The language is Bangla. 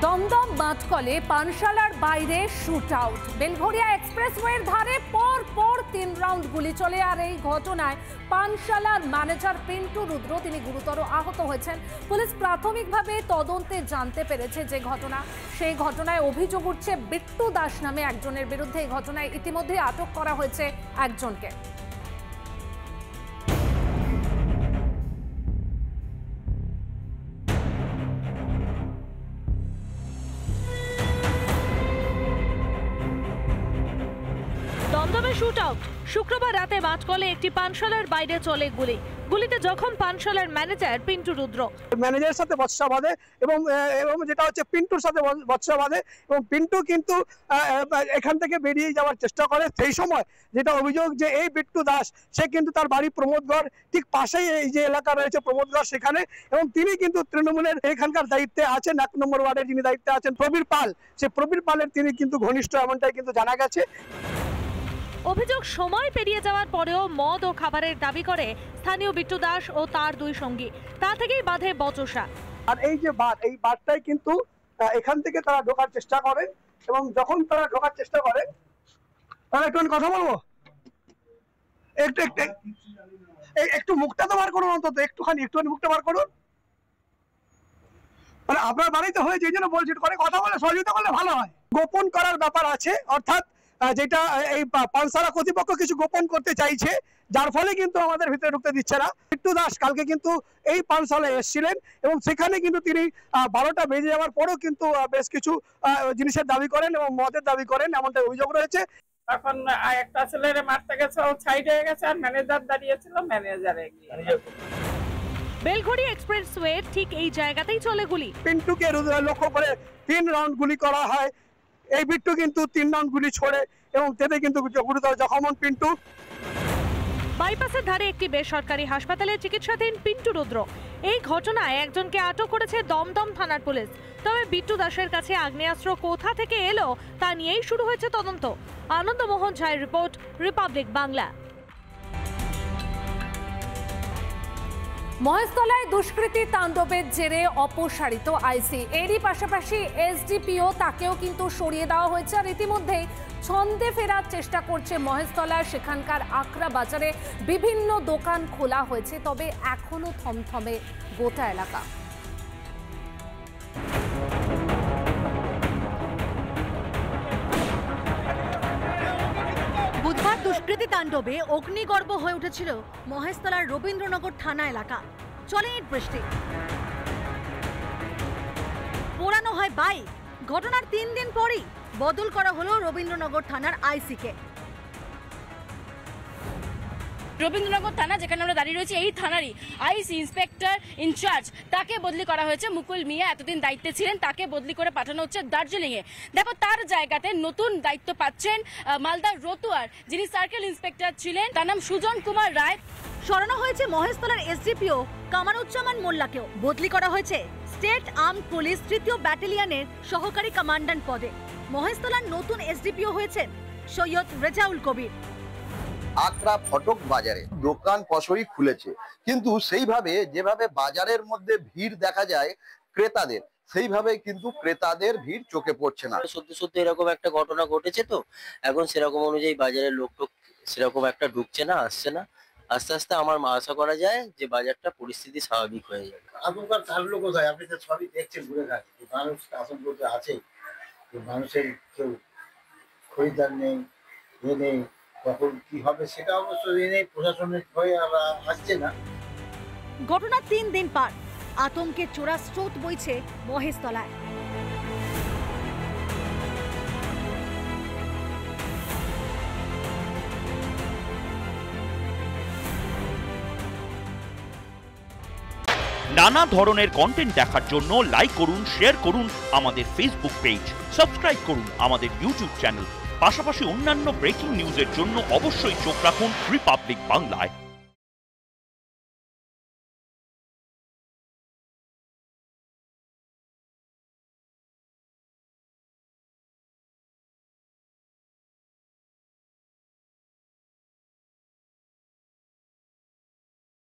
দমদম বাঁধকলে পানশালার বাইরে শুট আউট। বেলঘরিয়া এক্সপ্রেসওয়ের ধারে পর 3 রাউন্ড গুলি চলে। আর এই ঘটনায় পানশালার ম্যানেজার পিন্টু রুদ্র তিনি গুরুতর আহত হয়েছেন। পুলিশ প্রাথমিকভাবে তদন্তে জানতে পেরেছে যে ঘটনা, সেই ঘটনায় অভিযোগ উঠছে বিট্টু দাস নামে একজনের বিরুদ্ধে। এই ঘটনায় ইতিমধ্যে আটক করা হয়েছে একজনকে। দমদমে শুট আউট। শুক্রবার রাতে বাঁধকলে একটি পানশালার বাইরে চলে গুলিতে জখম পানশালার ম্যানেজার পিন্টু রুদ্র। ম্যানেজারের সাথে বচসা বাঁধে এবং যেটা হচ্ছে পিন্টুর সাথে বচসা বাঁধে এবং পিন্টু কিন্তু এখান থেকে বেরিয়ে যাওয়ার চেষ্টা করে। সেই সময় যেটা অভিযোগ যে এই বিট্টু দাস সে কিন্তু তার বাড়ি প্রমোদগড় ঠিক পাশেই এই যে এলাকা রয়েছে প্রমোদগড় সেখানে, এবং তিনি কিন্তু তৃণমূলের এখানকার দায়িত্বে আছেন, 1 নম্বর ওয়ার্ডের যিনি দায়িত্বে আছেন প্রবীর পাল, সে প্রবীর পালের তিনি কিন্তু ঘনিষ্ঠ এমনটাই কিন্তু জানা গেছে। অভিযোগ সময় পেরিয়ে যাওয়ার পরেও মদ ও খাবারের দাবি করে স্থানীয় বিট্টু দাস ও তার 2 সঙ্গী। তা থেকেই বাঁধে বচসা। আর এই যে এই বাঁধটাই কিন্তু এখান থেকে তারা ঢোকার চেষ্টা করেন, এবং যখন তারা ঢোকার চেষ্টা করে তারা একটু কথা বলবো, একটু মুখটা তো বার করুন, অন্তত একটুখানি মুখটা বার করুন। মানে আপনার বাড়িতে হয়েছে এই জন্য বলছি, করে কথা বলে সহযোগিতা করলে ভালো হয়। গোপন করার ব্যাপার আছে, অর্থাৎ যেটা এই পানশালা কর্তৃপক্ষ কিছু গোপন করতে চাইছে, যার ফলে কিন্তু আমাদের ভিতরে ঢুকতে দিচ্ছে না। বিট্টু দাস কালকে কিন্তু এই পানশালায় এসেছিলেন এবং সেখানে কিন্তু তিনি 12টা বেজে যাওয়ার পরেও কিন্তু বেশ কিছু জিনিসের দাবি করেন এবং মদের দাবি করেন, এমনটা অভিযোগ রয়েছে। তখন একটা ছেলেরে মারতে গেছে, ও সাইড হয়ে গেছে, আর ম্যানেজার দাঁড়িয়েছিল, ম্যানেজারে বেলঘরিয়া এক্সপ্রেসওয়ে ঠিক এই জায়গাতেই চলে গুলি। পিন্টুকে লক্ষ্য করে 3 রাউন্ড গুলি করা হয়। এই বিট্টু কিন্তু 3 রাউন্ড গুলি ছোড়ে এবং তেতে কিন্তু গুরুতর জখম হন পিন্টু। বাইপাসের ধারে একটি বেসরকারি হাসপাতালে চিকিৎসাধীন পিন্টু রুদ্র। এই ঘটনায় একজনকে আটক করেছে দমদম থানার পুলিশ। তবে বিট্টু দাসের কাছে আগ্নেয়াস্ত্র কোথা থেকে এলো তা নিয়েই শুরু হয়েছে তদন্ত। আনন্দমোহন ঝায়ের রিপোর্ট, রিপাবলিক বাংলা। মহেশতলায় দুষ্কৃতী তাণ্ডবের জেরে অপসারিত আইসি, এরই পাশাপাশি এসডিপিও তাকেও কিন্তু সরিয়ে দেওয়া হয়েছে। আর ইতিমধ্যেই ছন্দে ফেরার চেষ্টা করছে মহেশতলার সেখানকার আকরা বাজারে বিভিন্ন দোকান খোলা হয়েছে, তবে এখনো থমথমে গোটা এলাকা। বুধবার দুষ্কৃতী তাণ্ডবে অগ্নিগর্ভ হয়ে উঠেছিল মহেশতলার রবীন্দ্রনগর থানা এলাকা। চলে ইট বৃষ্টি, পোড়ানো হয় বাইক। ঘটনার 3 দিন পরই বদল করা হলো রবীন্দ্রনগর থানার আইসিকে। রবীন্দ্রনগর থানা যেখানে আমরা দাঁড়িয়ে রয়েছি, এই থানারই আইসি ইন্সপেক্টর ইনচার্জ তাকে বদলি করা হয়েছে। মুকুল মিয়া এতদিন দায়িত্বে ছিলেন, তাকে বদলি করে পাঠানো হচ্ছে দার্জিলিংয়ে। দেখো তার জায়গাতে নতুন দায়িত্ব পাচ্ছেন মালদার রতুয়ার যিনি সার্কেল ইন্সপেক্টর ছিলেন, তার নাম সুজন কুমার রায়। সরানো হয়েছে মহেশতলার এসডিপিও কামারুজ্জামান মোল্লাকেও। বদলি করা হয়েছে স্টেট আর্মড পুলিশ 3য় ব্যাটালিয়নের সহকারী কমান্ড্যান্ট পদে। মহেশতলার নতুন এসডিপিও হয়েছেন সৈয়দ রেজাউল কবির। আকরা ফটক বাজারে দোকান পসরি খুলেছে, কিন্তু সেইভাবে যেভাবে বাজারের মধ্যে ভিড় দেখা যায় ক্রেতাদের, সেইভাবে কিন্তু ক্রেতাদের ভিড় চোখে পড়ছে না। সত্যি এরকম একটা ঘটনা ঘটেছে, তো এখন সেরকম অনুযায়ী বাজারের লোক সেরকম একটা ঢুকছে না, আসছে না। আস্তে আস্তে আমার আশা করা যায় যে বাজারটা পরিস্থিতি স্বাভাবিক হয়ে যাবে। আতঙ্কার থাকলো কোথায়? আপনি তো সবই দেখছেন ঘুরে ঘাট, মানুষ আতঙ্ক তো আছে, মানুষের কেউ খরিদ্দার নেই, এ নেই, কখন কি হবে সেটা অবশ্য নেই, প্রশাসনের ভয়ে আসছে না। ঘটনার 3 দিন পার, আতঙ্কের চোরা স্রোত বইছে মহেশতলায়। নানা ধরনের কন্টেন্ট দেখার জন্য লাইক করুন, শেয়ার করুন আমাদের ফেসবুক পেজ, সাবস্ক্রাইব করুন আমাদের ইউটিউব চ্যানেল। পাশাপাশি অন্যান্য ব্রেকিং নিউজের জন্য অবশ্যই চোখ রাখুন রিপাবলিক বাংলায়।